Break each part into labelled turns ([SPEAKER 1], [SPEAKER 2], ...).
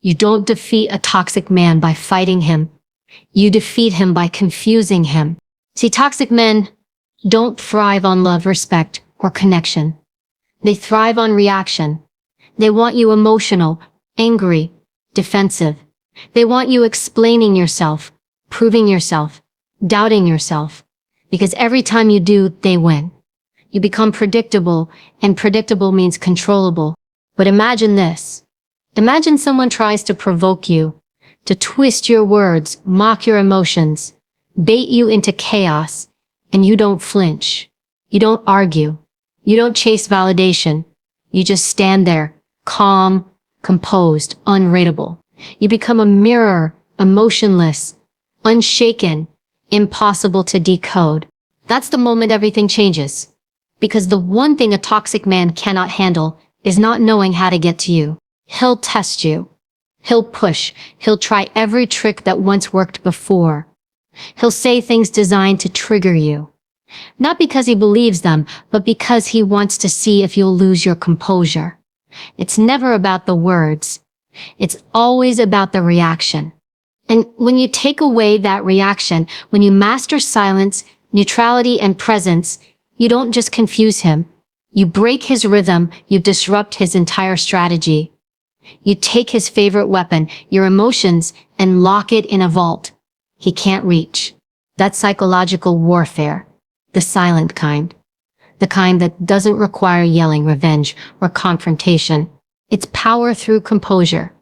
[SPEAKER 1] You don't defeat a toxic man by fighting him. You defeat him by confusing him. See, toxic men don't thrive on love, respect, or connection. They thrive on reaction. They want you emotional, angry, defensive. They want you explaining yourself, proving yourself, doubting yourself. Because every time you do, they win. You become predictable, and predictable means controllable. But imagine this. Imagine someone tries to provoke you, to twist your words, mock your emotions, bait you into chaos, and you don't flinch. You don't argue. You don't chase validation. You just stand there, calm, composed, unreadable. You become a mirror, emotionless, unshaken, impossible to decode. That's the moment everything changes. Because the one thing a toxic man cannot handle is not knowing how to get to you. He'll test you. He'll push. He'll try every trick that once worked before. He'll say things designed to trigger you. Not because he believes them, but because he wants to see if you'll lose your composure. It's never about the words. It's always about the reaction. And when you take away that reaction, when you master silence, neutrality, and presence, you don't just confuse him. You break his rhythm, you disrupt his entire strategy. You take his favorite weapon, your emotions, and lock it in a vault he can't reach. That's psychological warfare. The silent kind. The kind that doesn't require yelling, revenge, or confrontation. It's power through composure.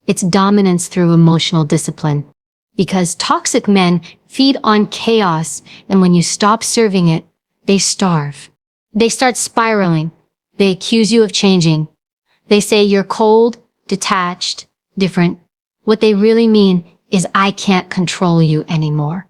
[SPEAKER 1] It's dominance through emotional discipline. Because toxic men feed on chaos, and when you stop serving it, they starve. They start spiraling. They accuse you of changing. They say you're cold, detached, different. What they really mean is I can't control you anymore.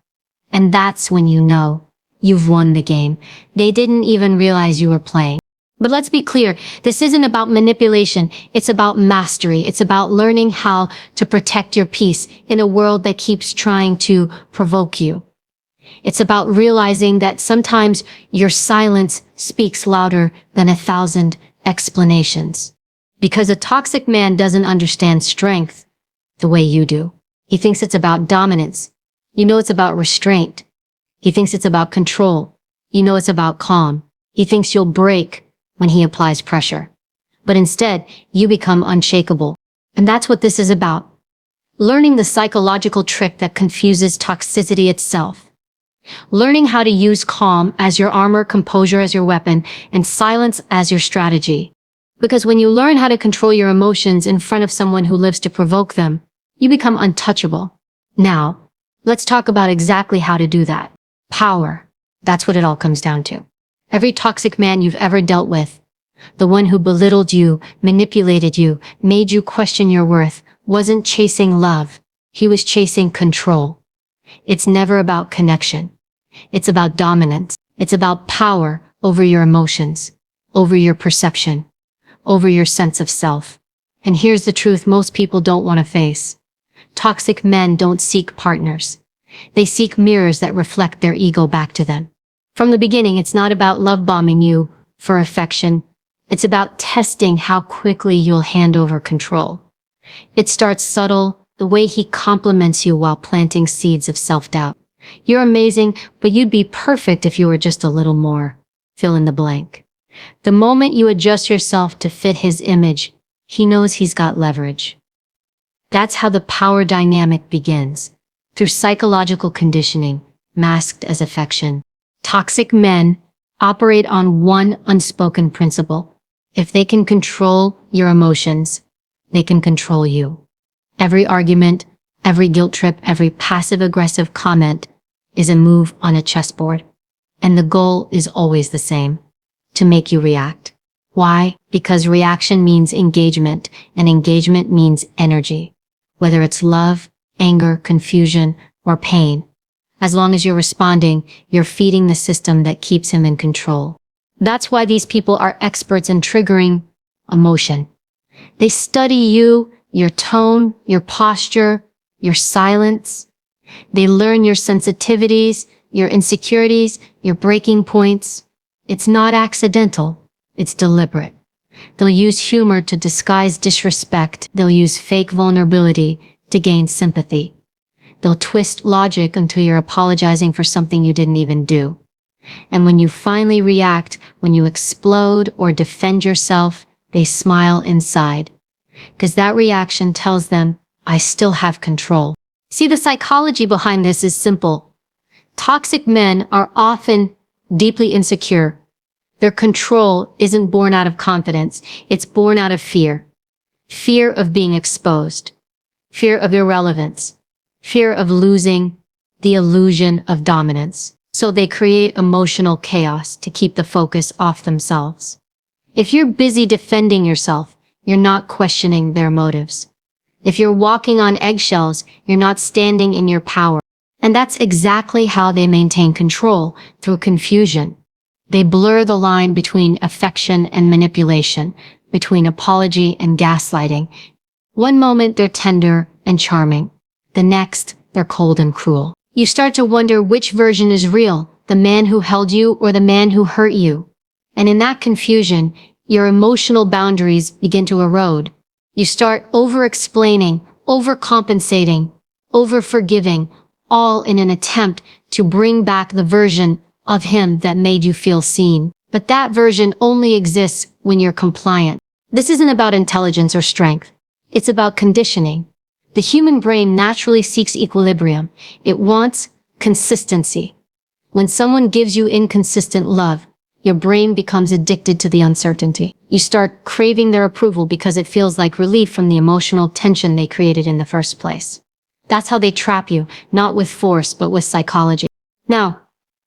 [SPEAKER 1] And that's when you know you've won the game. They didn't even realize you were playing. But let's be clear, this isn't about manipulation. It's about mastery. It's about learning how to protect your peace in a world that keeps trying to provoke you. It's about realizing that sometimes your silence speaks louder than 1,000 explanations. Because a toxic man doesn't understand strength the way you do. He thinks it's about dominance. You know it's about restraint. He thinks it's about control. You know it's about calm. He thinks you'll break when he applies pressure. But instead, you become unshakable. And that's what this is about. Learning the psychological trick that confuses toxicity itself. Learning how to use calm as your armor, composure as your weapon, and silence as your strategy. Because when you learn how to control your emotions in front of someone who lives to provoke them, you become untouchable. Now, let's talk about exactly how to do that. Power. That's what it all comes down to. Every toxic man you've ever dealt with, the one who belittled you, manipulated you, made you question your worth, wasn't chasing love. He was chasing control. It's never about connection. It's about dominance. It's about power over your emotions, over your perception, over your sense of self. And here's the truth most people don't want to face. Toxic men don't seek partners. They seek mirrors that reflect their ego back to them. From the beginning, it's not about love bombing you for affection. It's about testing how quickly you'll hand over control. It starts subtle, the way he compliments you while planting seeds of self-doubt. You're amazing, but you'd be perfect if you were just a little more. Fill in the blank. The moment you adjust yourself to fit his image, he knows he's got leverage. That's how the power dynamic begins. Through psychological conditioning, masked as affection. Toxic men operate on one unspoken principle. If they can control your emotions, they can control you. Every argument, every guilt trip, every passive-aggressive comment is a move on a chessboard. And the goal is always the same, to make you react. Why? Because reaction means engagement, and engagement means energy. Whether it's love, anger, confusion, or pain. As long as you're responding, you're feeding the system that keeps him in control. That's why these people are experts in triggering emotion. They study you, your tone, your posture, your silence. They learn your sensitivities, your insecurities, your breaking points. It's not accidental. It's deliberate. They'll use humor to disguise disrespect. They'll use fake vulnerability to gain sympathy. They'll twist logic until you're apologizing for something you didn't even do. And when you finally react, when you explode or defend yourself, they smile inside. Because that reaction tells them, I still have control. See, the psychology behind this is simple. Toxic men are often deeply insecure. Their control isn't born out of confidence. It's born out of fear. Fear of being exposed. Fear of irrelevance. Fear of losing the illusion of dominance. So they create emotional chaos to keep the focus off themselves. If you're busy defending yourself, you're not questioning their motives. If you're walking on eggshells, you're not standing in your power. And that's exactly how they maintain control, through confusion. They blur the line between affection and manipulation, between apology and gaslighting. One moment they're tender and charming. The next, they're cold and cruel. You start to wonder which version is real, the man who held you or the man who hurt you. And in that confusion, your emotional boundaries begin to erode. You start over-explaining, overcompensating, over-forgiving, all in an attempt to bring back the version of him that made you feel seen. But that version only exists when you're compliant. This isn't about intelligence or strength. It's about conditioning. The human brain naturally seeks equilibrium. It wants consistency. When someone gives you inconsistent love, your brain becomes addicted to the uncertainty. You start craving their approval because it feels like relief from the emotional tension they created in the first place. That's how they trap you, not with force, but with psychology. Now,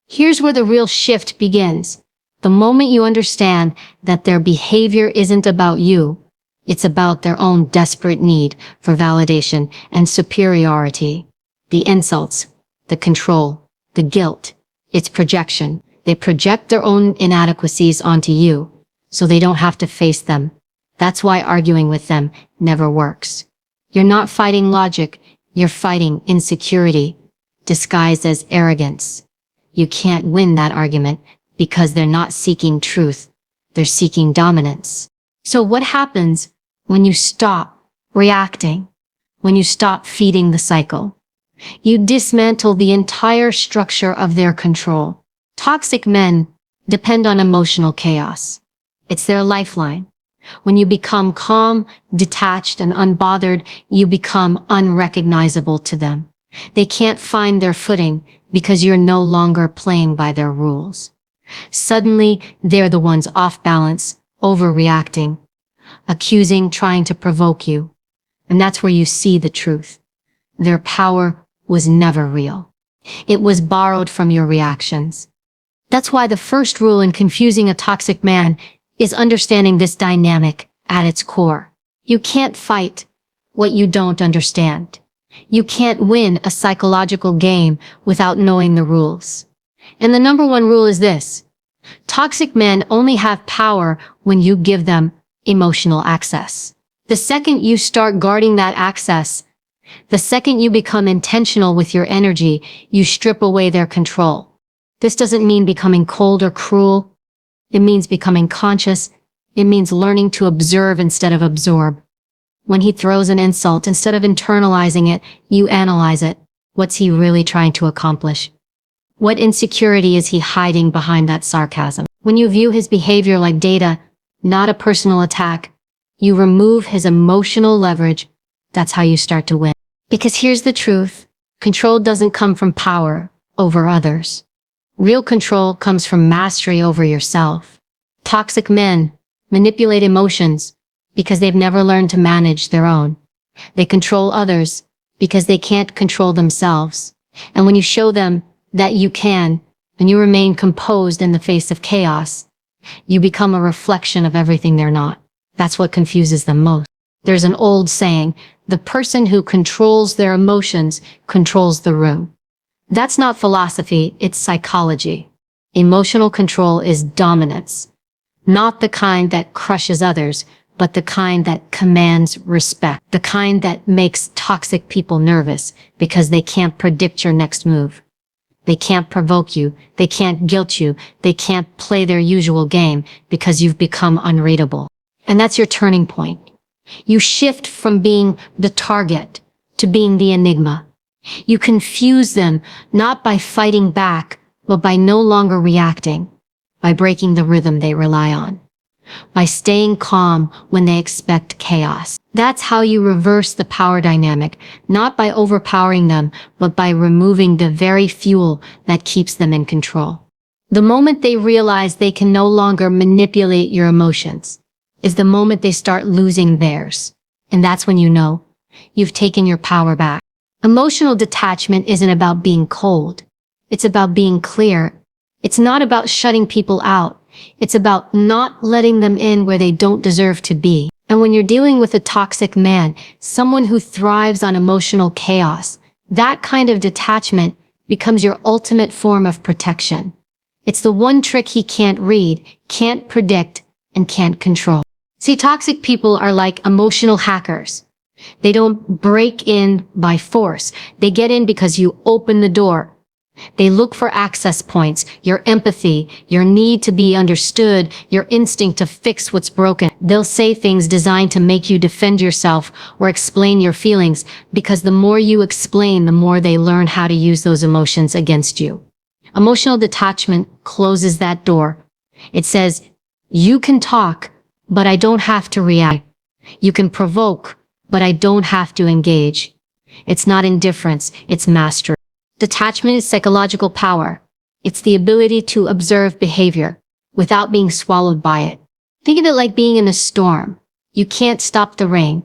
[SPEAKER 1] here's where the real shift begins. The moment you understand that their behavior isn't about you, it's about their own desperate need for validation and superiority. The insults, the control, the guilt, it's projection. They project their own inadequacies onto you, so they don't have to face them. That's why arguing with them never works. You're not fighting logic, you're fighting insecurity, disguised as arrogance. You can't win that argument because they're not seeking truth, they're seeking dominance. So what happens when you stop reacting, when you stop feeding the cycle? You dismantle the entire structure of their control. Toxic men depend on emotional chaos. It's their lifeline. When you become calm, detached, and unbothered, you become unrecognizable to them. They can't find their footing because you're no longer playing by their rules. Suddenly, they're the ones off balance, overreacting, accusing, trying to provoke you. And that's where you see the truth. Their power was never real. It was borrowed from your reactions. That's why the first rule in confusing a toxic man is understanding this dynamic at its core. You can't fight what you don't understand. You can't win a psychological game without knowing the rules. And the number one rule is this. Toxic men only have power when you give them emotional access. The second you start guarding that access, the second you become intentional with your energy, you strip away their control. This doesn't mean becoming cold or cruel. It means becoming conscious. It means learning to observe instead of absorb. When he throws an insult, instead of internalizing it, you analyze it. What's he really trying to accomplish? What insecurity is he hiding behind that sarcasm? When you view his behavior like data, not a personal attack, you remove his emotional leverage. That's how you start to win. Because here's the truth. Control doesn't come from power over others. Real control comes from mastery over yourself. Toxic men manipulate emotions because they've never learned to manage their own. They control others because they can't control themselves. And when you show them that you can, and you remain composed in the face of chaos, you become a reflection of everything they're not. That's what confuses them most. There's an old saying, the person who controls their emotions controls the room. That's not philosophy, it's psychology. Emotional control is dominance. Not the kind that crushes others, but the kind that commands respect. The kind that makes toxic people nervous because they can't predict your next move. They can't provoke you. They can't guilt you. They can't play their usual game because you've become unreadable. And that's your turning point. You shift from being the target to being the enigma. You confuse them not by fighting back, but by no longer reacting, by breaking the rhythm they rely on, by staying calm when they expect chaos. That's how you reverse the power dynamic, not by overpowering them, but by removing the very fuel that keeps them in control. The moment they realize they can no longer manipulate your emotions is the moment they start losing theirs. And that's when you know you've taken your power back. Emotional detachment isn't about being cold. It's about being clear. It's not about shutting people out. It's about not letting them in where they don't deserve to be. And when you're dealing with a toxic man, someone who thrives on emotional chaos, that kind of detachment becomes your ultimate form of protection. It's the one trick he can't read, can't predict, and can't control. See, toxic people are like emotional hackers. They don't break in by force. They get in because you open the door. They look for access points, your empathy, your need to be understood, your instinct to fix what's broken. They'll say things designed to make you defend yourself or explain your feelings, because the more you explain, the more they learn how to use those emotions against you. Emotional detachment closes that door. It says, you can talk, but I don't have to react. You can provoke, but I don't have to engage. It's not indifference, it's mastery. Detachment is psychological power. It's the ability to observe behavior without being swallowed by it. Think of it like being in a storm. You can't stop the rain,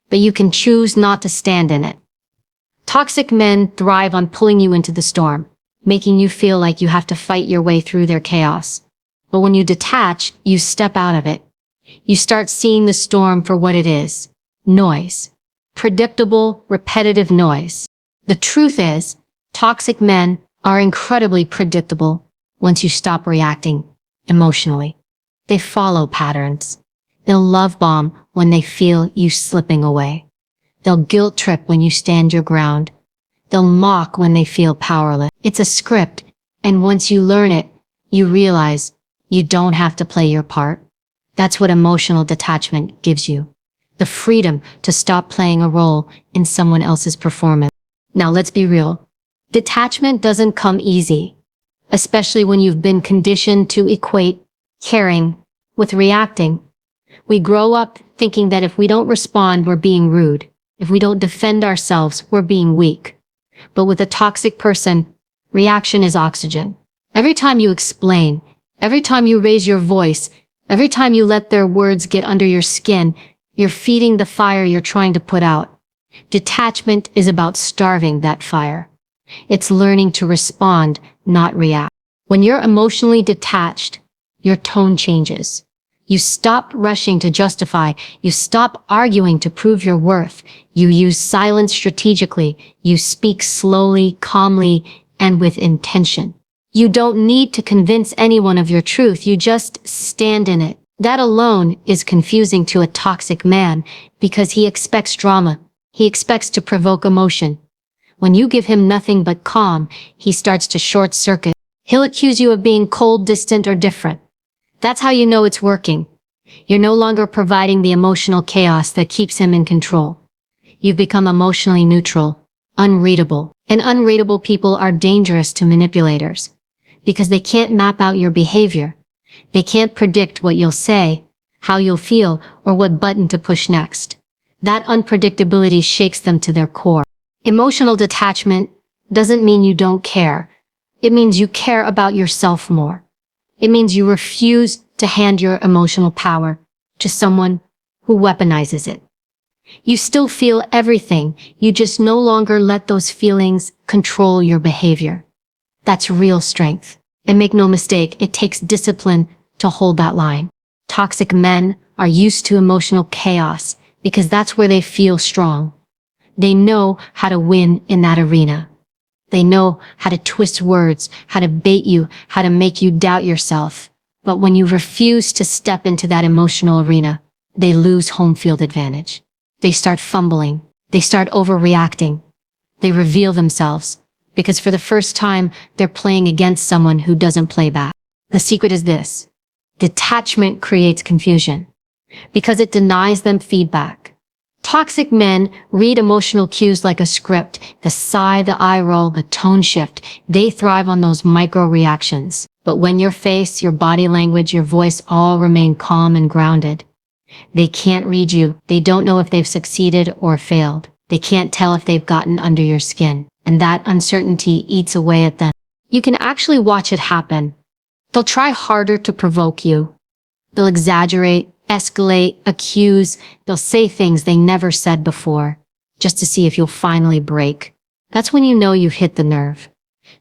[SPEAKER 1] but you can choose not to stand in it. Toxic men thrive on pulling you into the storm, making you feel like you have to fight your way through their chaos. But when you detach, you step out of it. You start seeing the storm for what it is. Noise. Predictable, repetitive noise. The truth is, toxic men are incredibly predictable once you stop reacting emotionally. They follow patterns. They'll love bomb when they feel you slipping away. They'll guilt trip when you stand your ground. They'll mock when they feel powerless. It's a script, and once you learn it, you realize you don't have to play your part. That's what emotional detachment gives you. The freedom to stop playing a role in someone else's performance. Now let's be real. Detachment doesn't come easy, especially when you've been conditioned to equate caring with reacting. We grow up thinking that if we don't respond, we're being rude. If we don't defend ourselves, we're being weak. But with a toxic person, reaction is oxygen. Every time you explain, every time you raise your voice, every time you let their words get under your skin, you're feeding the fire you're trying to put out. Detachment is about starving that fire. It's learning to respond, not react. When you're emotionally detached, your tone changes. You stop rushing to justify. You stop arguing to prove your worth. You use silence strategically. You speak slowly, calmly, and with intention. You don't need to convince anyone of your truth. You just stand in it. That alone is confusing to a toxic man because he expects drama. He expects to provoke emotion. When you give him nothing but calm, he starts to short circuit. He'll accuse you of being cold, distant, or different. That's how you know it's working. You're no longer providing the emotional chaos that keeps him in control. You've become emotionally neutral, unreadable. And unreadable people are dangerous to manipulators because they can't map out your behavior. They can't predict what you'll say, how you'll feel, or what button to push next. That unpredictability shakes them to their core. Emotional detachment doesn't mean you don't care. It means you care about yourself more. It means you refuse to hand your emotional power to someone who weaponizes it. You still feel everything. You just no longer let those feelings control your behavior. That's real strength. And make no mistake, it takes discipline to hold that line. Toxic men are used to emotional chaos because that's where they feel strong. They know how to win in that arena. They know how to twist words, how to bait you, how to make you doubt yourself. But when you refuse to step into that emotional arena, they lose home field advantage. They start fumbling. They start overreacting. They reveal themselves because for the first time, they're playing against someone who doesn't play back. The secret is this. Detachment creates confusion. because it denies them feedback. Toxic men read emotional cues like a script. The sigh, the eye roll, the tone shift. They thrive on those micro reactions. But when your face, your body language, your voice all remain calm and grounded, they can't read you. They don't know if they've succeeded or failed. They can't tell if they've gotten under your skin. And that uncertainty eats away at them. You can actually watch it happen. They'll try harder to provoke you. They'll exaggerate, escalate, accuse. They'll say things they never said before, just to see if you'll finally break. That's when you know you've hit the nerve.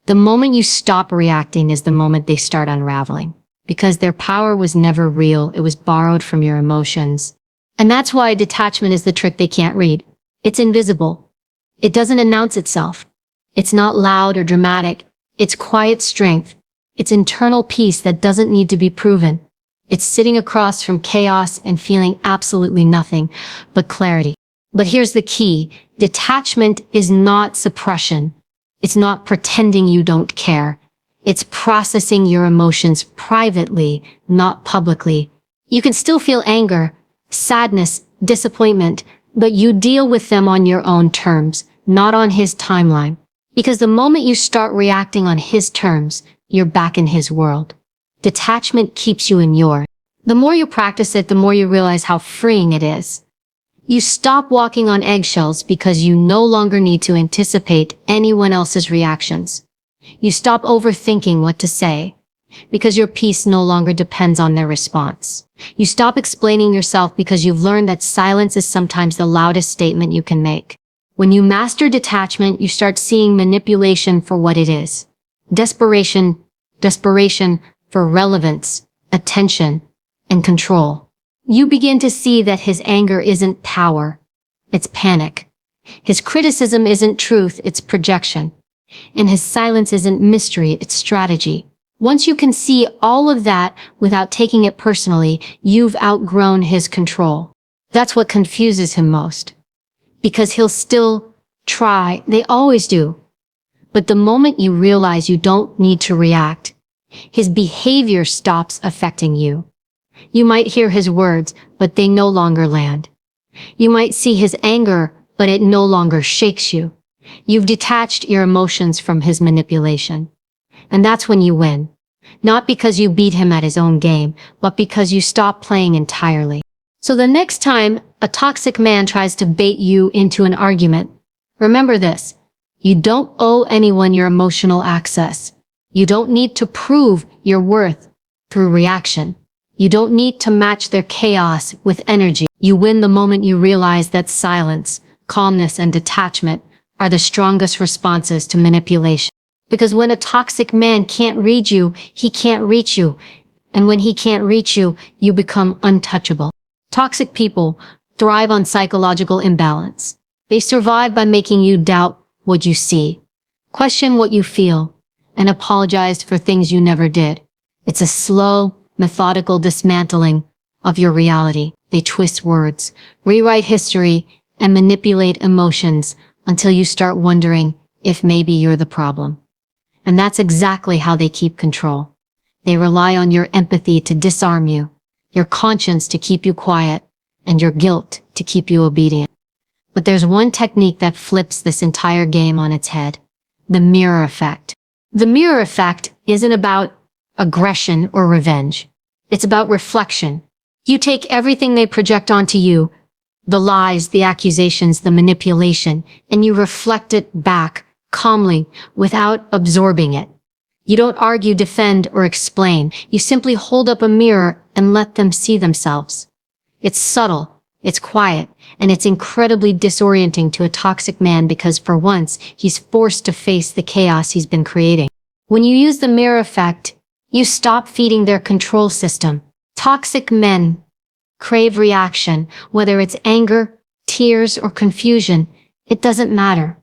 [SPEAKER 1] The moment you stop reacting is the moment they start unraveling. Because their power was never real, it was borrowed from your emotions. And that's why detachment is the trick they can't read. It's invisible. It doesn't announce itself. It's not loud or dramatic. It's quiet strength. It's internal peace that doesn't need to be proven. It's sitting across from chaos and feeling absolutely nothing but clarity. But here's the key. Detachment is not suppression. It's not pretending you don't care. It's processing your emotions privately, not publicly. You can still feel anger, sadness, disappointment, but you deal with them on your own terms, not on his timeline. Because the moment you start reacting on his terms, you're back in his world. Detachment keeps you in yours. The more you practice it, the more you realize how freeing it is. You stop walking on eggshells because you no longer need to anticipate anyone else's reactions. You stop overthinking what to say because your peace no longer depends on their response. You stop explaining yourself because you've learned that silence is sometimes the loudest statement you can make. When you master detachment, you start seeing manipulation for what it is. Desperation for relevance, attention, and control. You begin to see that his anger isn't power, it's panic. His criticism isn't truth, it's projection. And his silence isn't mystery, it's strategy. Once you can see all of that without taking it personally, you've outgrown his control. That's what confuses him most. Because he'll still try, they always do. But the moment you realize you don't need to react, his behavior stops affecting you. You might hear his words, but they no longer land. You might see his anger, but it no longer shakes you. You've detached your emotions from his manipulation. And that's when you win. Not because you beat him at his own game, but because you stop playing entirely. So the next time a toxic man tries to bait you into an argument, remember this. You don't owe anyone your emotional access. You don't need to prove your worth through reaction. You don't need to match their chaos with energy. You win the moment you realize that silence, calmness, and detachment are the strongest responses to manipulation. Because when a toxic man can't read you, he can't reach you. And when he can't reach you, you become untouchable. Toxic people thrive on psychological imbalance. They survive by making you doubt what you see, question what you feel, and apologize for things you never did. It's a slow, methodical dismantling of your reality. They twist words, rewrite history, and manipulate emotions until you start wondering if maybe you're the problem. And that's exactly how they keep control. They rely on your empathy to disarm you, your conscience to keep you quiet, and your guilt to keep you obedient. But there's one technique that flips this entire game on its head: the mirror effect. The mirror effect isn't about aggression or revenge. It's about reflection. You take everything they project onto you, the lies, the accusations, the manipulation, and you reflect it back calmly without absorbing it. You don't argue, defend, or explain. You simply hold up a mirror and let them see themselves. It's subtle, it's quiet, and it's incredibly disorienting to a toxic man because for once, he's forced to face the chaos he's been creating. When you use the mirror effect, you stop feeding their control system. Toxic men crave reaction, whether it's anger, tears, or confusion. It doesn't matter.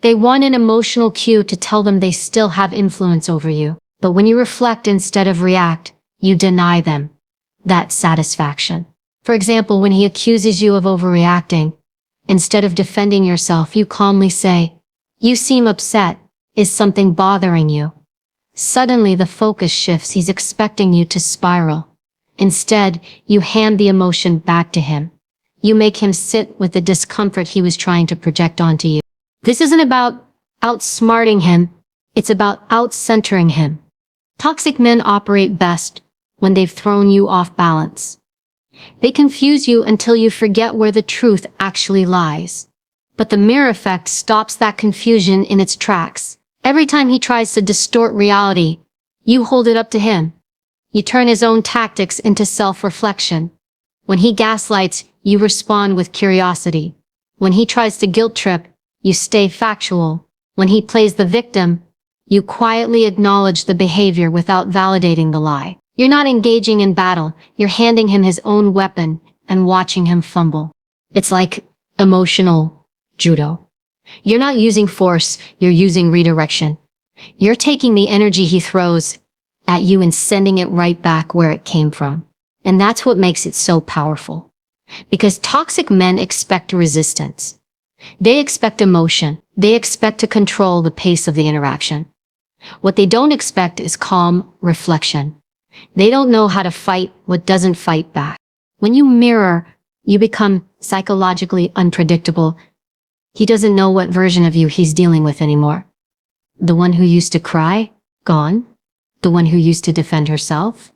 [SPEAKER 1] They want an emotional cue to tell them they still have influence over you. But when you reflect instead of react, you deny them that satisfaction. For example, when he accuses you of overreacting, instead of defending yourself, you calmly say, "You seem upset. Is something bothering you?" Suddenly the focus shifts. He's expecting you to spiral. Instead, you hand the emotion back to him. You make him sit with the discomfort he was trying to project onto you. This isn't about outsmarting him, it's about outcentering him. Toxic men operate best when they've thrown you off balance. They confuse you until you forget where the truth actually lies. But the mirror effect stops that confusion in its tracks. Every time he tries to distort reality, you hold it up to him. You turn his own tactics into self-reflection. When he gaslights, you respond with curiosity. When he tries to guilt trip, you stay factual. When he plays the victim, you quietly acknowledge the behavior without validating the lie. You're not engaging in battle, you're handing him his own weapon and watching him fumble. It's like emotional judo. You're not using force, you're using redirection. You're taking the energy he throws at you and sending it right back where it came from. And that's what makes it so powerful. Because toxic men expect resistance. They expect emotion. They expect to control the pace of the interaction. What they don't expect is calm reflection. They don't know how to fight what doesn't fight back. When you mirror, you become psychologically unpredictable. He doesn't know what version of you he's dealing with anymore. The one who used to cry? Gone. The one who used to defend herself?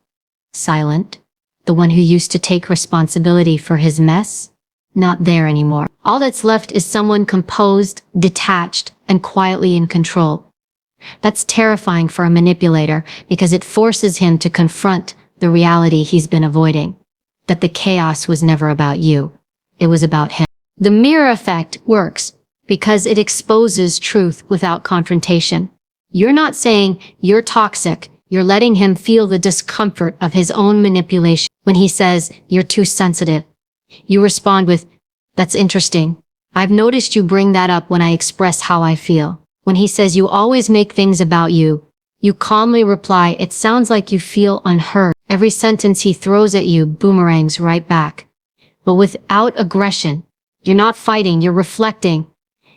[SPEAKER 1] Silent. The one who used to take responsibility for his mess? Not there anymore. All that's left is someone composed, detached, and quietly in control. That's terrifying for a manipulator because it forces him to confront the reality he's been avoiding. That the chaos was never about you. It was about him. The mirror effect works because it exposes truth without confrontation. You're not saying you're toxic. You're letting him feel the discomfort of his own manipulation. When he says you're too sensitive, you respond with, "That's interesting. I've noticed you bring that up when I express how I feel." When he says you always make things about you, you calmly reply, "It sounds like you feel unheard." Every sentence he throws at you boomerangs right back. But without aggression, you're not fighting, you're reflecting.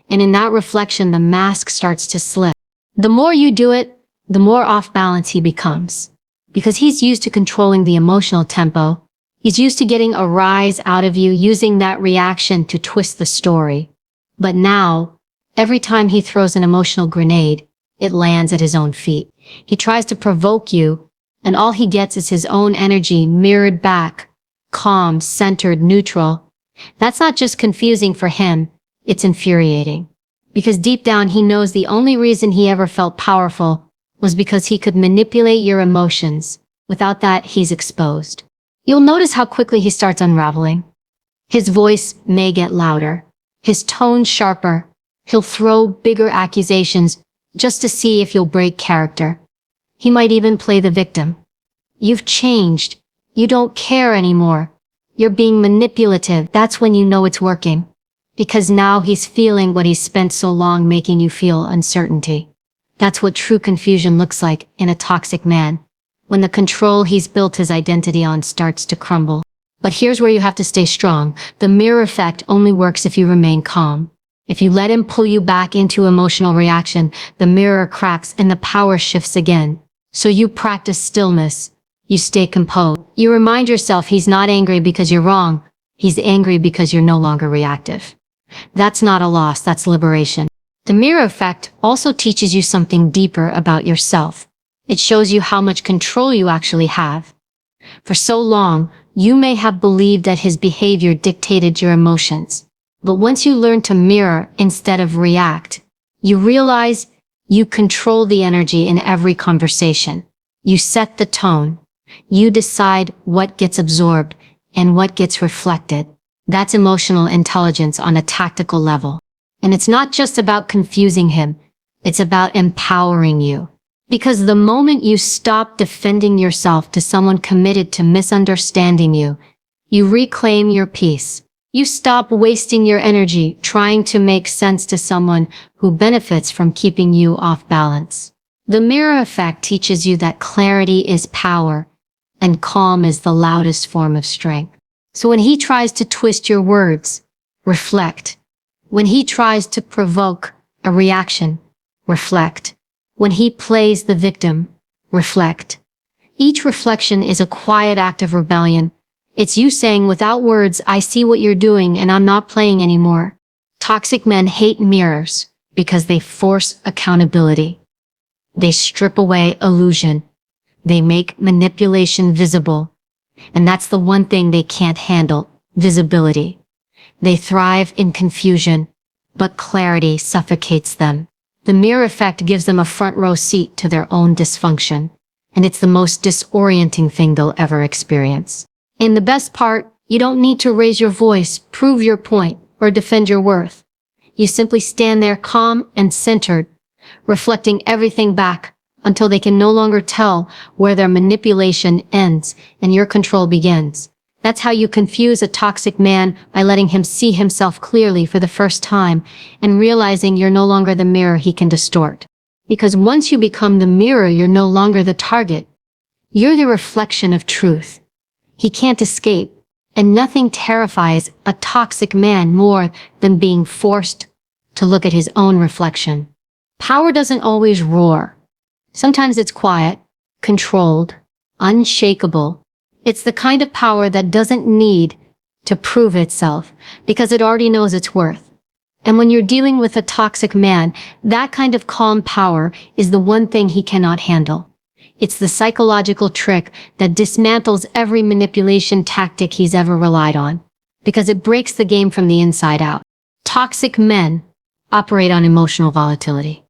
[SPEAKER 1] And in that reflection, the mask starts to slip. The more you do it, the more off balance he becomes. Because he's used to controlling the emotional tempo. He's used to getting a rise out of you, using that reaction to twist the story. But now, every time he throws an emotional grenade, it lands at his own feet. He tries to provoke you, and all he gets is his own energy mirrored back, calm, centered, neutral. That's not just confusing for him, it's infuriating. Because deep down he knows the only reason he ever felt powerful was because he could manipulate your emotions. Without that, he's exposed. You'll notice how quickly he starts unraveling. His voice may get louder, his tone sharper. He'll throw bigger accusations just to see if you'll break character. He might even play the victim. You've changed. You don't care anymore. You're being manipulative. That's when you know it's working. Because now he's feeling what he's spent so long making you feel: uncertainty. That's what true confusion looks like in a toxic man. When the control he's built his identity on starts to crumble. But here's where you have to stay strong. The mirror effect only works if you remain calm. If you let him pull you back into emotional reaction, the mirror cracks and the power shifts again. So you practice stillness. You stay composed. You remind yourself he's not angry because you're wrong. He's angry because you're no longer reactive. That's not a loss, that's liberation. The mirror effect also teaches you something deeper about yourself. It shows you how much control you actually have. For so long, you may have believed that his behavior dictated your emotions. But once you learn to mirror instead of react, you realize you control the energy in every conversation. You set the tone. You decide what gets absorbed and what gets reflected. That's emotional intelligence on a tactical level. And it's not just about confusing him. It's about empowering you. Because the moment you stop defending yourself to someone committed to misunderstanding you, you reclaim your peace. You stop wasting your energy trying to make sense to someone who benefits from keeping you off balance. The mirror effect teaches you that clarity is power and calm is the loudest form of strength. So when he tries to twist your words, reflect. When he tries to provoke a reaction, reflect. When he plays the victim, reflect. Each reflection is a quiet act of rebellion. It's you saying without words, I see what you're doing and I'm not playing anymore. Toxic men hate mirrors because they force accountability. They strip away illusion. They make manipulation visible. And that's the one thing they can't handle, visibility. They thrive in confusion, but clarity suffocates them. The mirror effect gives them a front row seat to their own dysfunction, and it's the most disorienting thing they'll ever experience. And the best part, you don't need to raise your voice, prove your point, or defend your worth. You simply stand there calm and centered, reflecting everything back until they can no longer tell where their manipulation ends and your control begins. That's how you confuse a toxic man, by letting him see himself clearly for the first time and realizing you're no longer the mirror he can distort. Because once you become the mirror, you're no longer the target. You're the reflection of truth. He can't escape, and nothing terrifies a toxic man more than being forced to look at his own reflection. Power doesn't always roar. Sometimes it's quiet, controlled, unshakable. It's the kind of power that doesn't need to prove itself because it already knows its worth. And when you're dealing with a toxic man, that kind of calm power is the one thing he cannot handle. It's the psychological trick that dismantles every manipulation tactic he's ever relied on, because it breaks the game from the inside out. Toxic men operate on emotional volatility.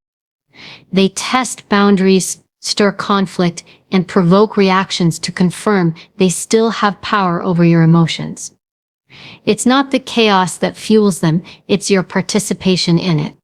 [SPEAKER 1] They test boundaries, stir conflict, and provoke reactions to confirm they still have power over your emotions. It's not the chaos that fuels them, it's your participation in it.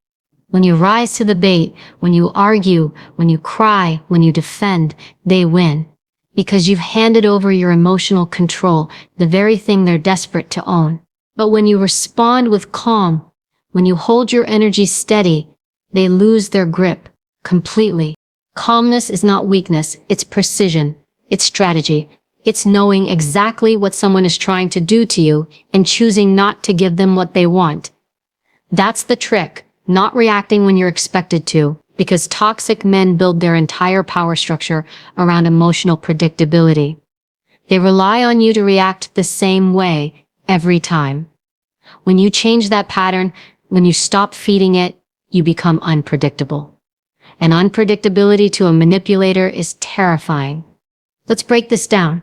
[SPEAKER 1] When you rise to the bait, when you argue, when you cry, when you defend, they win. Because you've handed over your emotional control, the very thing they're desperate to own. But when you respond with calm, when you hold your energy steady, they lose their grip completely. Calmness is not weakness, it's precision, it's strategy. It's knowing exactly what someone is trying to do to you and choosing not to give them what they want. That's the trick. Not reacting when you're expected to, because toxic men build their entire power structure around emotional predictability. They rely on you to react the same way every time. When you change that pattern, when you stop feeding it, you become unpredictable. And unpredictability to a manipulator is terrifying. Let's break this down.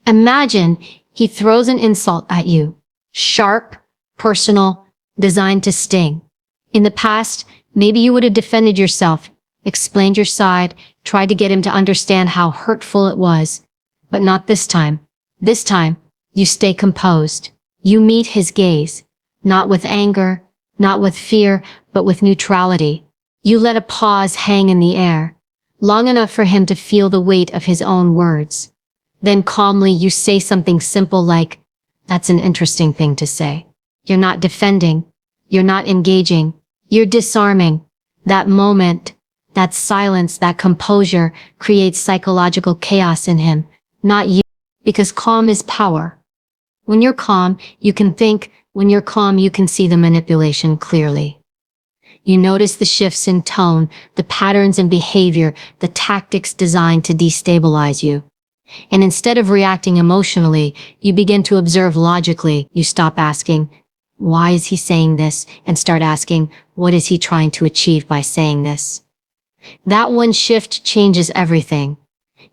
[SPEAKER 1] Imagine he throws an insult at you. Sharp, personal, designed to sting. In the past, maybe you would have defended yourself, explained your side, tried to get him to understand how hurtful it was. But not this time. This time, you stay composed. You meet his gaze, not with anger, not with fear, but with neutrality. You let a pause hang in the air, long enough for him to feel the weight of his own words. Then calmly you say something simple like, "That's an interesting thing to say." You're not defending. You're not engaging. You're disarming. That moment, that silence, that composure creates psychological chaos in him, not you, because calm is power. When you're calm, you can think. When you're calm, you can see the manipulation clearly. You notice the shifts in tone, the patterns in behavior, the tactics designed to destabilize you. And instead of reacting emotionally, you begin to observe logically. You stop asking, "Why is he saying this?" and start asking, "What is he trying to achieve by saying this?" That one shift changes everything.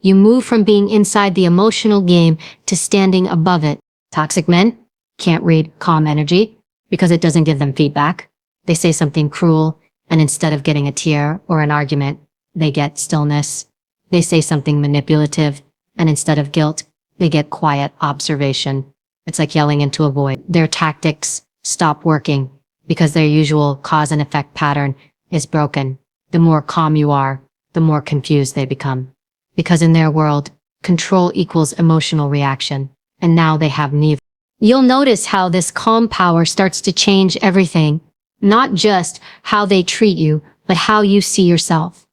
[SPEAKER 1] You move from being inside the emotional game to standing above it. Toxic men can't read calm energy because it doesn't give them feedback. They say something cruel, and instead of getting a tear or an argument, they get stillness. They say something manipulative, and instead of guilt, they get quiet observation. It's like yelling into a void. Their tactics stop working because their usual cause and effect pattern is broken. The more calm you are, the more confused they become. Because in their world, control equals emotional reaction, and now they have neither. You'll notice how this calm power starts to change everything, not just how they treat you, but how you see yourself.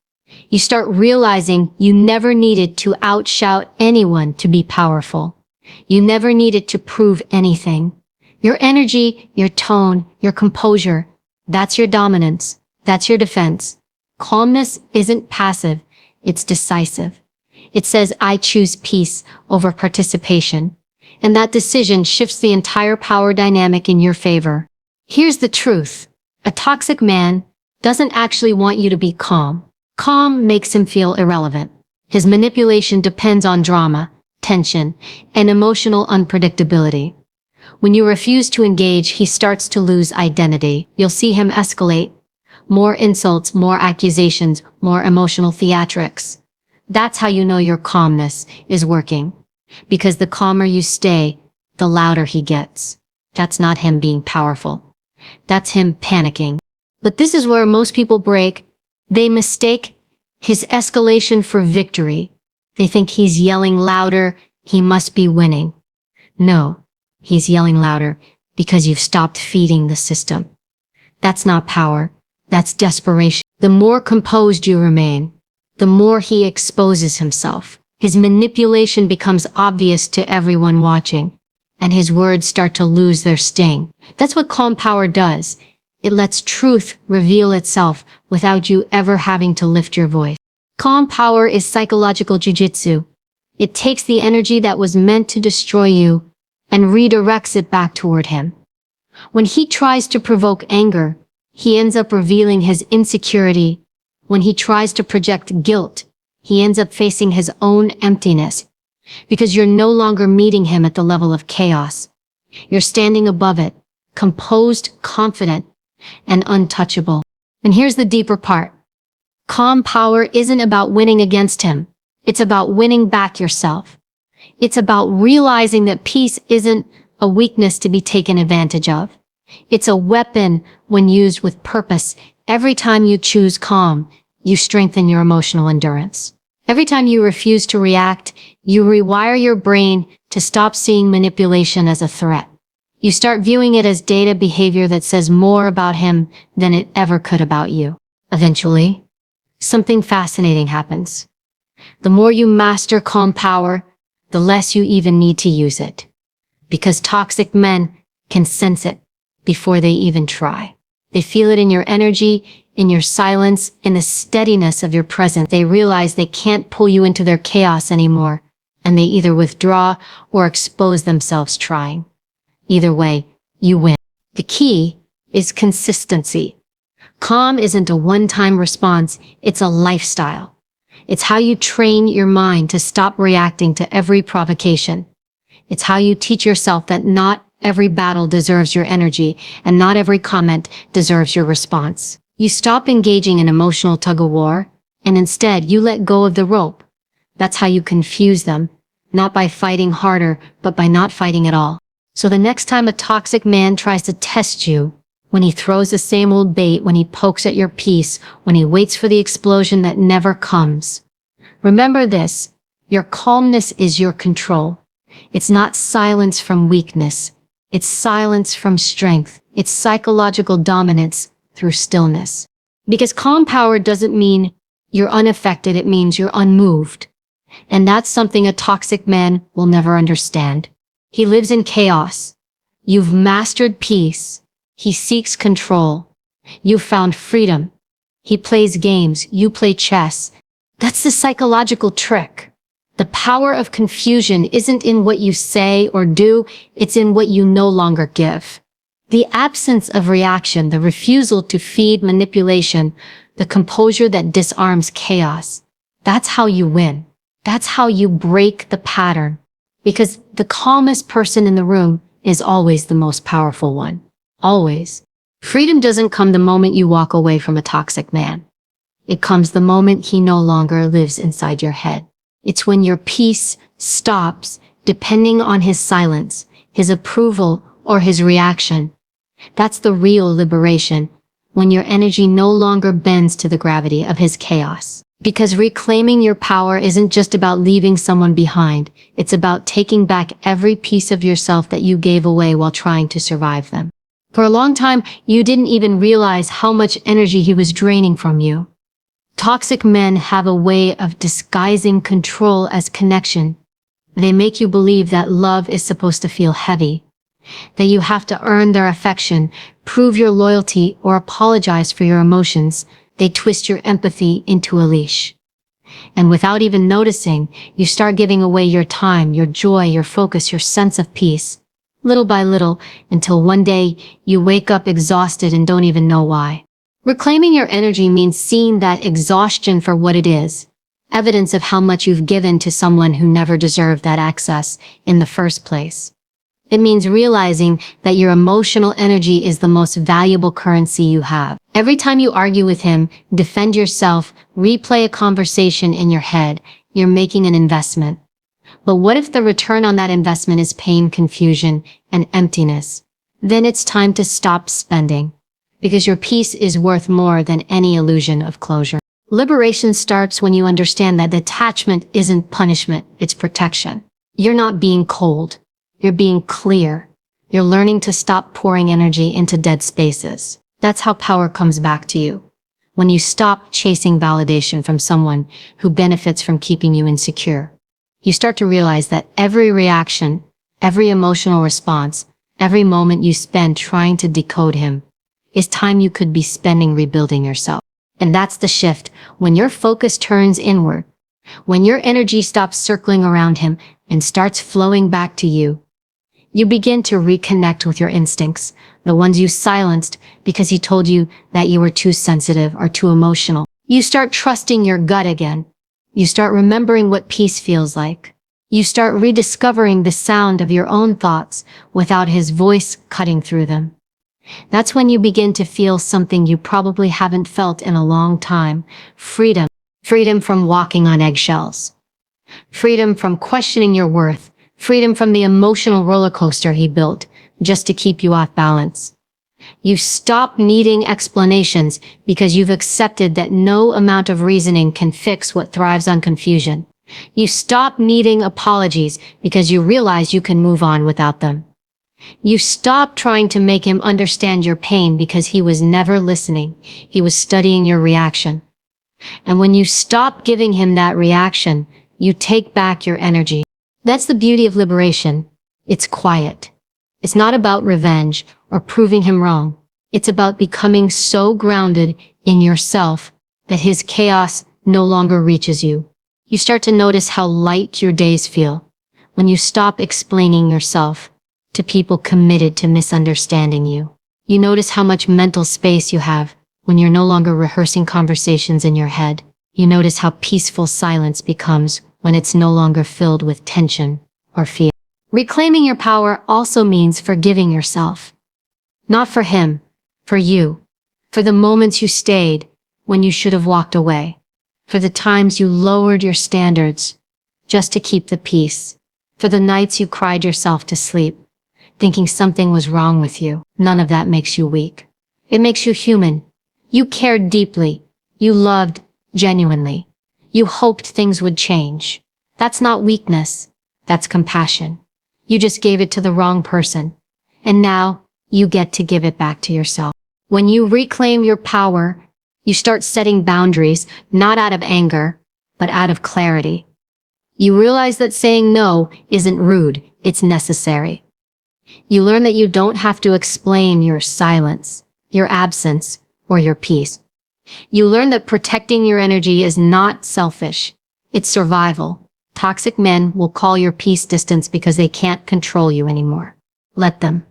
[SPEAKER 1] You start realizing you never needed to outshout anyone to be powerful. You never needed to prove anything. Your energy, your tone, your composure, that's your dominance. That's your defense. Calmness isn't passive, it's decisive. It says, I choose peace over participation. And that decision shifts the entire power dynamic in your favor. Here's the truth. A toxic man doesn't actually want you to be calm. Calm makes him feel irrelevant. His manipulation depends on drama, tension, and emotional unpredictability. When you refuse to engage, he starts to lose identity. You'll see him escalate. More insults, more accusations, more emotional theatrics. That's how you know your calmness is working. Because the calmer you stay, the louder he gets. That's not him being powerful. That's him panicking. But this is where most people break. They mistake his escalation for victory. They think he's yelling louder, he must be winning. No, he's yelling louder because you've stopped feeding the system. That's not power. That's desperation. The more composed you remain, the more he exposes himself. His manipulation becomes obvious to everyone watching, and his words start to lose their sting. That's what calm power does. It lets truth reveal itself without you ever having to lift your voice. Calm power is psychological jujitsu. It takes the energy that was meant to destroy you and redirects it back toward him. When he tries to provoke anger, he ends up revealing his insecurity. When he tries to project guilt, he ends up facing his own emptiness. Because you're no longer meeting him at the level of chaos. You're standing above it, composed, confident, and untouchable. And here's the deeper part. Calm power isn't about winning against him. It's about winning back yourself. It's about realizing that peace isn't a weakness to be taken advantage of. It's a weapon when used with purpose. Every time you choose calm, you strengthen your emotional endurance. Every time you refuse to react, you rewire your brain to stop seeing manipulation as a threat. You start viewing it as data behavior that says more about him than it ever could about you. Eventually, something fascinating happens. The more you master calm power, the less you even need to use it. Because toxic men can sense it before they even try. They feel it in your energy, in your silence, in the steadiness of your presence. They realize they can't pull you into their chaos anymore, and they either withdraw or expose themselves trying. Either way, you win. The key is consistency. Calm isn't a one-time response, it's a lifestyle. It's how you train your mind to stop reacting to every provocation. It's how you teach yourself that not every battle deserves your energy, and not every comment deserves your response. You stop engaging in emotional tug-of-war, and instead you let go of the rope. That's how you confuse them, not by fighting harder, but by not fighting at all. So the next time a toxic man tries to test you, when he throws the same old bait, when he pokes at your peace, when he waits for the explosion that never comes, remember this: your calmness is your control. It's not silence from weakness. It's silence from strength. It's psychological dominance through stillness. Because calm power doesn't mean you're unaffected, it means you're unmoved. And that's something a toxic man will never understand. He lives in chaos. You've mastered peace. He seeks control. You've found freedom. He plays games. You play chess. That's the psychological trick. The power of confusion isn't in what you say or do, it's in what you no longer give. The absence of reaction, the refusal to feed manipulation, the composure that disarms chaos. That's how you win. That's how you break the pattern. Because the calmest person in the room is always the most powerful one. Always. Freedom doesn't come the moment you walk away from a toxic man. It comes the moment he no longer lives inside your head. It's when your peace stops depending on his silence, his approval, or his reaction. That's the real liberation, when your energy no longer bends to the gravity of his chaos. Because reclaiming your power isn't just about leaving someone behind, it's about taking back every piece of yourself that you gave away while trying to survive them. For a long time, you didn't even realize how much energy he was draining from you. Toxic men have a way of disguising control as connection. They make you believe that love is supposed to feel heavy, that you have to earn their affection, prove your loyalty, or apologize for your emotions. They twist your empathy into a leash. And without even noticing, you start giving away your time, your joy, your focus, your sense of peace, little by little, until one day you wake up exhausted and don't even know why. Reclaiming your energy means seeing that exhaustion for what it is, evidence of how much you've given to someone who never deserved that access in the first place. It means realizing that your emotional energy is the most valuable currency you have. Every time you argue with him, defend yourself, replay a conversation in your head, you're making an investment. But what if the return on that investment is pain, confusion, and emptiness? Then it's time to stop spending, because your peace is worth more than any illusion of closure. Liberation starts when you understand that detachment isn't punishment, it's protection. You're not being cold. You're being clear. You're learning to stop pouring energy into dead spaces. That's how power comes back to you. When you stop chasing validation from someone who benefits from keeping you insecure, you start to realize that every reaction, every emotional response, every moment you spend trying to decode him is time you could be spending rebuilding yourself. And that's the shift. When your focus turns inward, when your energy stops circling around him and starts flowing back to you, you begin to reconnect with your instincts, the ones you silenced because he told you that you were too sensitive or too emotional. You start trusting your gut again. You start remembering what peace feels like. You start rediscovering the sound of your own thoughts without his voice cutting through them. That's when you begin to feel something you probably haven't felt in a long time. Freedom. Freedom from walking on eggshells. Freedom from questioning your worth. Freedom from the emotional roller coaster he built just to keep you off balance. You stop needing explanations because you've accepted that no amount of reasoning can fix what thrives on confusion. You stop needing apologies because you realize you can move on without them. You stop trying to make him understand your pain because he was never listening. He was studying your reaction. And when you stop giving him that reaction, you take back your energy. That's the beauty of liberation. It's quiet. It's not about revenge or proving him wrong. It's about becoming so grounded in yourself that his chaos no longer reaches you. You start to notice how light your days feel when you stop explaining yourself to people committed to misunderstanding you. You notice how much mental space you have when you're no longer rehearsing conversations in your head. You notice how peaceful silence becomes when it's no longer filled with tension or fear. Reclaiming your power also means forgiving yourself. Not for him, for you. For the moments you stayed when you should have walked away. For the times you lowered your standards just to keep the peace. For the nights you cried yourself to sleep, thinking something was wrong with you. None of that makes you weak. It makes you human. You cared deeply. You loved genuinely. You hoped things would change. That's not weakness. That's compassion. You just gave it to the wrong person. And now you get to give it back to yourself. When you reclaim your power, you start setting boundaries, not out of anger, but out of clarity. You realize that saying no isn't rude, it's necessary. You learn that you don't have to explain your silence, your absence, or your peace. You learn that protecting your energy is not selfish, it's survival. Toxic men will call your peace distance because they can't control you anymore. Let them.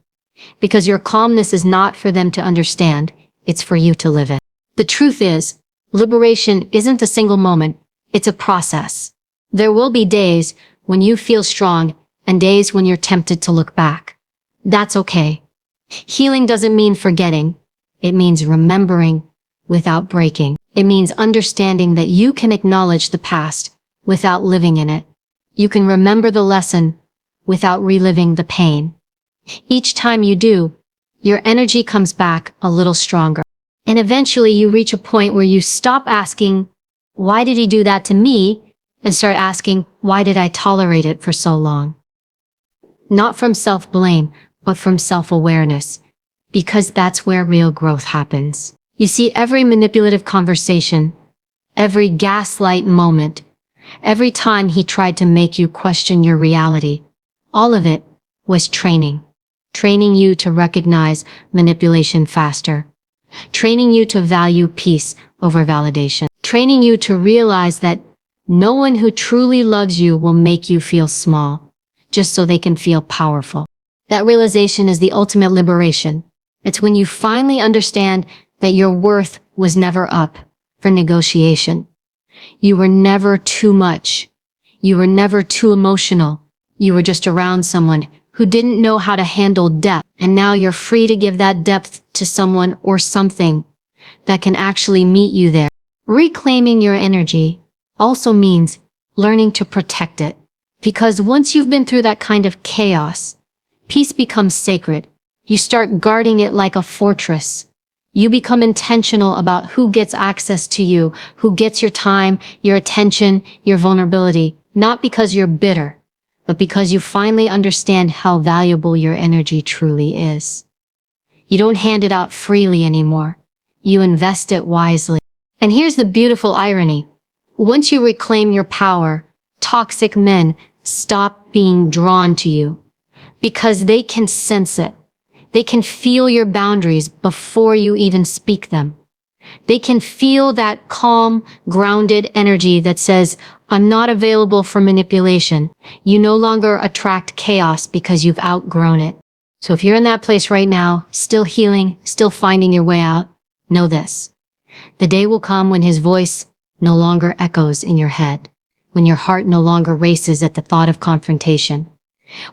[SPEAKER 1] Because your calmness is not for them to understand, it's for you to live in. The truth is, liberation isn't a single moment, it's a process. There will be days when you feel strong and days when you're tempted to look back. That's okay. Healing doesn't mean forgetting. It means remembering without breaking. It means understanding that you can acknowledge the past without living in it. You can remember the lesson without reliving the pain. Each time you do, your energy comes back a little stronger. And eventually you reach a point where you stop asking, why did he do that to me? And start asking, why did I tolerate it for so long? Not from self-blame, but from self-awareness. Because that's where real growth happens. You see, every manipulative conversation, every gaslight moment, every time he tried to make you question your reality, all of it was training. Training you to recognize manipulation faster. Training you to value peace over validation. Training you to realize that No one who truly loves you will make you feel small, just so they can feel powerful. That realization is the ultimate liberation. It's when you finally understand that your worth was never up for negotiation. You were never too much. You were never too emotional. You were just around someone who didn't know how to handle depth, and now you're free to give that depth to someone or something that can actually meet you there. Reclaiming your energy also means learning to protect it, because once you've been through that kind of chaos, peace becomes sacred. You start guarding it like a fortress. You become intentional about who gets access to you, who gets your time, your attention, your vulnerability, not because you're bitter, but because you finally understand how valuable your energy truly is. You don't hand it out freely anymore. You invest it wisely. And here's the beautiful irony. Once you reclaim your power, toxic men stop being drawn to you because they can sense it. They can feel your boundaries before you even speak them. They can feel that calm, grounded energy that says, I'm not available for manipulation. You no longer attract chaos because you've outgrown it. So if you're in that place right now, still healing, still finding your way out, know this. The day will come when his voice no longer echoes in your head, when your heart no longer races at the thought of confrontation.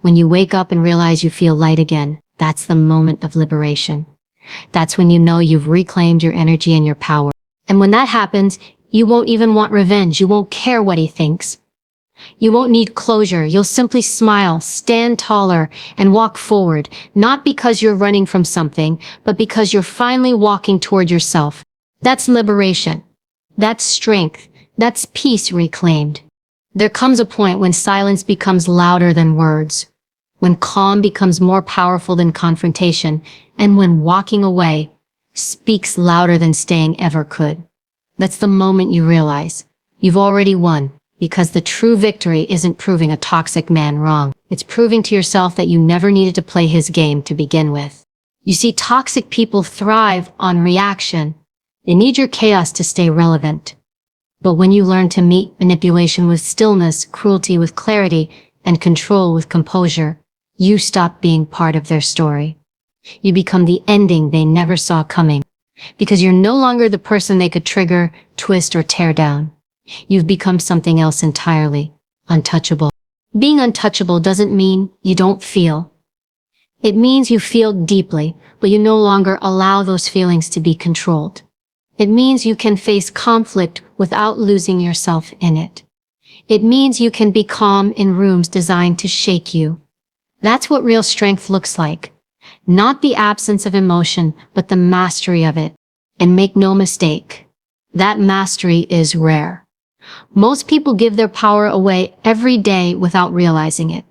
[SPEAKER 1] When you wake up and realize you feel light again, that's the moment of liberation. That's when you know you've reclaimed your energy and your power. And when that happens, you won't even want revenge. You won't care what he thinks. You won't need closure. You'll simply smile, stand taller, and walk forward, not because you're running from something, but because you're finally walking toward yourself. That's liberation. That's strength. That's peace reclaimed. There comes a point when silence becomes louder than words, when calm becomes more powerful than confrontation, and when walking away speaks louder than staying ever could. That's the moment you realize you've already won, because the true victory isn't proving a toxic man wrong. It's proving to yourself that you never needed to play his game to begin with. You see, toxic people thrive on reaction. They need your chaos to stay relevant. But when you learn to meet manipulation with stillness, cruelty with clarity, and control with composure, you stop being part of their story. You become the ending they never saw coming, because you're no longer the person they could trigger, twist, or tear down. You've become something else entirely, untouchable. Being untouchable doesn't mean you don't feel. It means you feel deeply, but you no longer allow those feelings to be controlled. It means you can face conflict without losing yourself in it. It means you can be calm in rooms designed to shake you. That's what real strength looks like. Not the absence of emotion, but the mastery of it. And make no mistake, that mastery is rare. Most people give their power away every day without realizing it.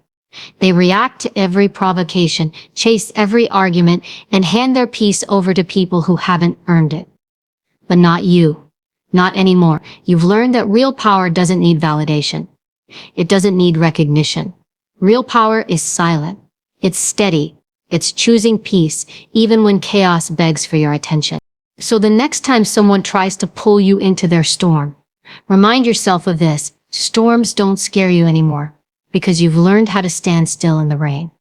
[SPEAKER 1] They react to every provocation, chase every argument, and hand their peace over to people who haven't earned it. But not you. Not anymore. You've learned that real power doesn't need validation. It doesn't need recognition. Real power is silent. It's steady. It's choosing peace, even when chaos begs for your attention. So the next time someone tries to pull you into their storm, remind yourself of this. Storms don't scare you anymore, because you've learned how to stand still in the rain.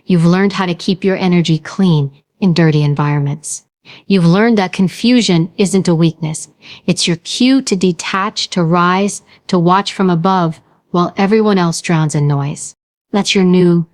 [SPEAKER 1] You've learned how to keep your energy clean in dirty environments. You've learned that confusion isn't a weakness. It's your cue to detach, to rise, to watch from above while everyone else drowns in noise. That's your new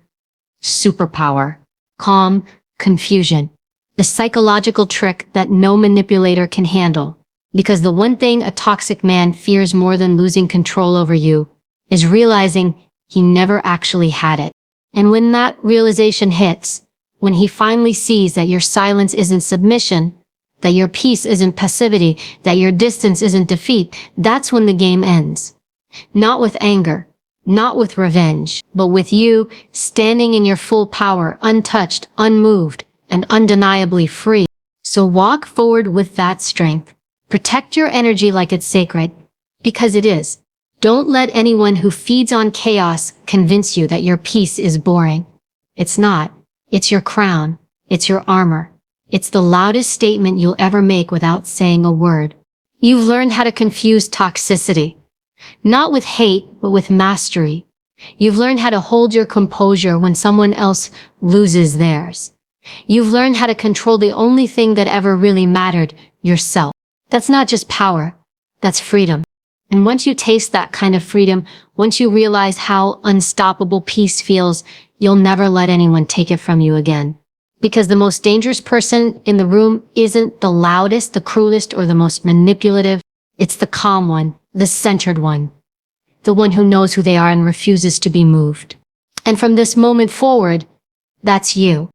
[SPEAKER 1] superpower. Calm confusion. The psychological trick that no manipulator can handle. Because the one thing a toxic man fears more than losing control over you is realizing he never actually had it. And when that realization hits, when he finally sees that your silence isn't submission, that your peace isn't passivity, that your distance isn't defeat, that's when the game ends. Not with anger, not with revenge, but with you standing in your full power, untouched, unmoved, and undeniably free. So walk forward with that strength. Protect your energy like it's sacred, because it is. Don't let anyone who feeds on chaos convince you that your peace is boring. It's not. It's your crown. It's your armor. It's the loudest statement you'll ever make without saying a word. You've learned how to confuse toxicity. Not with hate, but with mastery. You've learned how to hold your composure when someone else loses theirs. You've learned how to control the only thing that ever really mattered, yourself. That's not just power, that's freedom. And once you taste that kind of freedom, once you realize how unstoppable peace feels, you'll never let anyone take it from you again. Because the most dangerous person in the room isn't the loudest, the cruelest, or the most manipulative. It's the calm one, the centered one. The one who knows who they are and refuses to be moved. And from this moment forward, that's you.